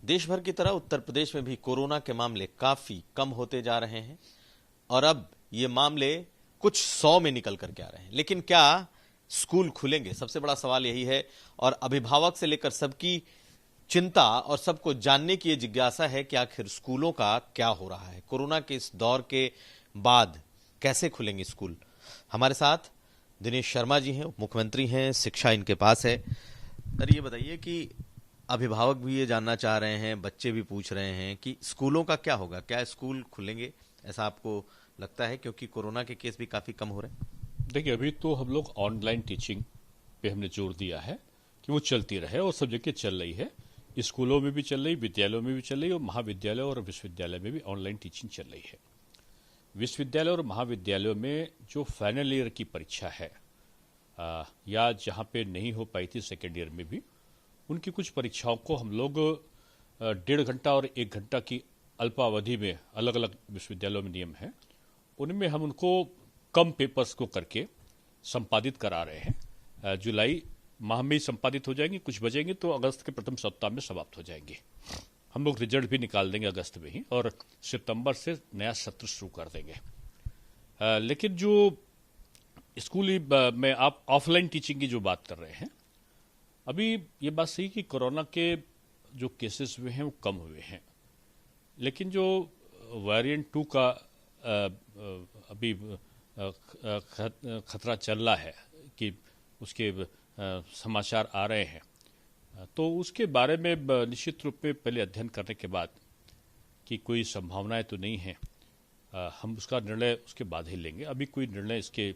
देश भर की तरह उत्तर प्रदेश में भी कोरोना के मामले काफी कम होते जा रहे हैं और अब ये मामले कुछ 100 में निकल करके आ रहे हैं। लेकिन क्या स्कूल खुलेंगे? सबसे बड़ा सवाल यही है और अभिभावक से लेकर सबकी चिंता और सबको जानने की ये जिज्ञासा है कि आखिर स्कूलों का क्या हो रहा है। कोरोना के इस दौर के बाद कैसे खुलेंगे स्कूल? हमारे साथ दिनेश शर्मा जी हैं, उप मुख्यमंत्री हैं, शिक्षा इनके पास है। सर, ये बताइए कि अभिभावक भी ये जानना चाह रहे हैं, बच्चे भी पूछ रहे हैं कि स्कूलों का क्या होगा, क्या स्कूल खुलेंगे? ऐसा आपको लगता है क्योंकि कोरोना के केस भी काफी कम हो रहे हैं? देखिए, अभी तो हम लोग ऑनलाइन टीचिंग पे हमने जोर दिया है कि वो चलती रहे और सब जगह चल रही है। स्कूलों में भी चल रही, विद्यालयों में भी चल रही और महाविद्यालय और विश्वविद्यालय में भी ऑनलाइन टीचिंग चल रही है। विश्वविद्यालय और महाविद्यालयों में जो फाइनल ईयर की परीक्षा है या जहाँ पे नहीं हो पाई थी सेकेंड ईयर में भी, उनकी कुछ परीक्षाओं को हम लोग 1.5 घंटा और 1 घंटा की अल्पावधि में, अलग अलग विश्वविद्यालयों में नियम है, उनमें हम उनको कम पेपर्स को करके संपादित करा रहे हैं। जुलाई माह में ही संपादित हो जाएंगे, कुछ बचेंगे तो अगस्त के प्रथम सप्ताह में समाप्त हो जाएंगे। हम लोग रिजल्ट भी निकाल देंगे अगस्त में ही और सितंबर से नया सत्र शुरू कर देंगे। लेकिन जो स्कूल में आप ऑफलाइन टीचिंग की जो बात कर रहे हैं, अभी ये बात सही कि कोरोना के जो केसेस हुए हैं वो कम हुए हैं, लेकिन जो वेरिएंट 2 का अभी खतरा चल रहा है कि उसके समाचार आ रहे हैं, तो उसके बारे में निश्चित रूप में पहले अध्ययन करने के बाद कि कोई संभावनाएं तो नहीं है, हम उसका निर्णय उसके बाद ही लेंगे। अभी कोई निर्णय इसके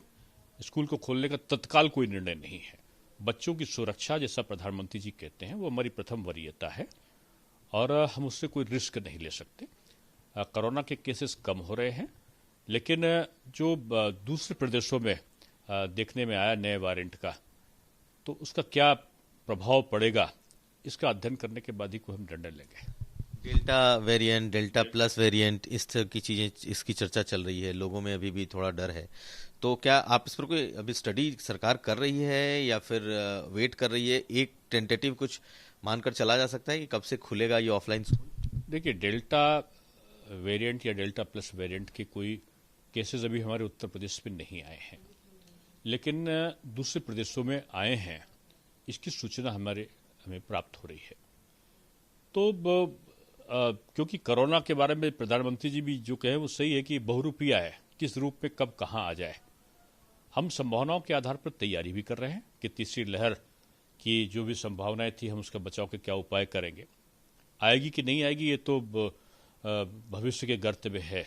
स्कूल को खोलने का तत्काल कोई निर्णय नहीं है। बच्चों की सुरक्षा, जैसा प्रधानमंत्री जी कहते हैं, वो हमारी प्रथम वरीयता है और हम उससे कोई रिस्क नहीं ले सकते। कोरोना के केसेस कम हो रहे हैं, लेकिन जो दूसरे प्रदेशों में देखने में आया नए वेरिएंट का, तो उसका क्या प्रभाव पड़ेगा, इसका अध्ययन करने के बाद ही कोई हम निर्णय लेंगे। Delta variant, delta plus variant, इस तरह की चीजें, इसकी चर्चा चल रही है, लोगों में अभी भी थोड़ा डर है। तो क्या आप इस पर कोई अभी स्टडी सरकार कर रही है या फिर वेट कर रही है? एक टेंटेटिव कुछ मानकर चला जा सकता है कि कब से खुलेगा ये ऑफलाइन स्कूल? देखिए, डेल्टा वेरिएंट या डेल्टा प्लस वेरिएंट के कोई केसेस अभी हमारे उत्तर प्रदेश में नहीं आए हैं, लेकिन दूसरे प्रदेशों में आए हैं, इसकी सूचना हमें प्राप्त हो रही है। तो क्योंकि कोरोना के बारे में प्रधानमंत्री जी भी जो कहे वो सही है कि बहुरूपिया है, किस रूप में कब कहाँ आ जाए। हम संभावनाओं के आधार पर तैयारी भी कर रहे हैं कि तीसरी लहर की जो भी संभावनाएं थी, हम उसका बचाव के क्या उपाय करेंगे। आएगी कि नहीं आएगी ये तो भविष्य के गर्त में है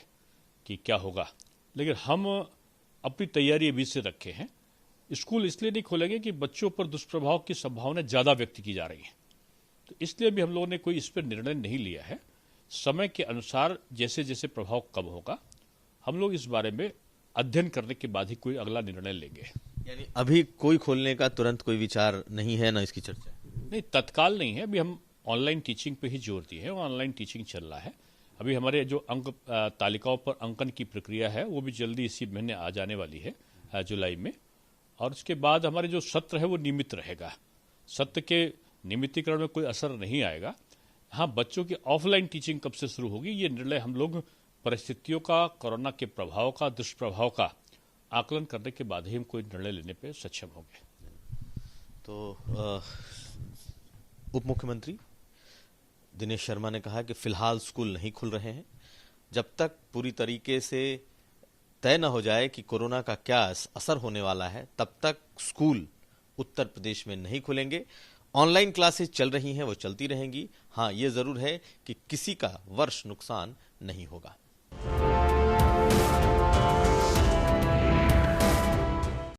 कि क्या होगा, लेकिन हम अपनी तैयारी अभी से रखे हैं। स्कूल इसलिए नहीं खोलेंगे कि बच्चों पर दुष्प्रभाव की संभावना ज़्यादा व्यक्त की जा रही है, तो इसलिए भी हम लोगों ने कोई इस पर निर्णय नहीं लिया है। समय के अनुसार जैसे जैसे प्रभाव कम होगा, हम लोग इस बारे में अध्ययन करने के बाद ही कोई अगला निर्णय लेंगे। यानी अभी कोई खोलने का तुरंत कोई विचार नहीं है, ना इसकी चर्चा? नहीं, तत्काल नहीं है। अभी हम ऑनलाइन टीचिंग पे ही जोर दिए हैं, ऑनलाइन टीचिंग चल रहा है। अभी हमारे जो अंक तालिकाओं पर अंकन की प्रक्रिया है वो भी जल्दी इसी महीने आ जाने वाली है, जुलाई में। और उसके बाद हमारे जो सत्र है वो नियमित रहेगा। सत्र के नियमितीकरण में कोई असर नहीं आएगा। हाँ, बच्चों की ऑफलाइन टीचिंग कब से शुरू होगी, ये निर्णय हम लोग परिस्थितियों का, कोरोना के प्रभाव का, दुष्प्रभाव का आकलन करने के बाद ही हम कोई निर्णय लेने पे सक्षम होंगे। तो उप मुख्यमंत्री दिनेश शर्मा ने कहा कि फिलहाल स्कूल नहीं खुल रहे हैं जब तक पूरी तरीके से तय न हो जाए कि कोरोना का क्या असर होने वाला है, तब तक स्कूल उत्तर प्रदेश में नहीं खुलेंगे। ऑनलाइन क्लासेस चल रही हैं, वो चलती रहेंगी। हाँ, ये जरूर है कि किसी का वर्ष नुकसान नहीं होगा।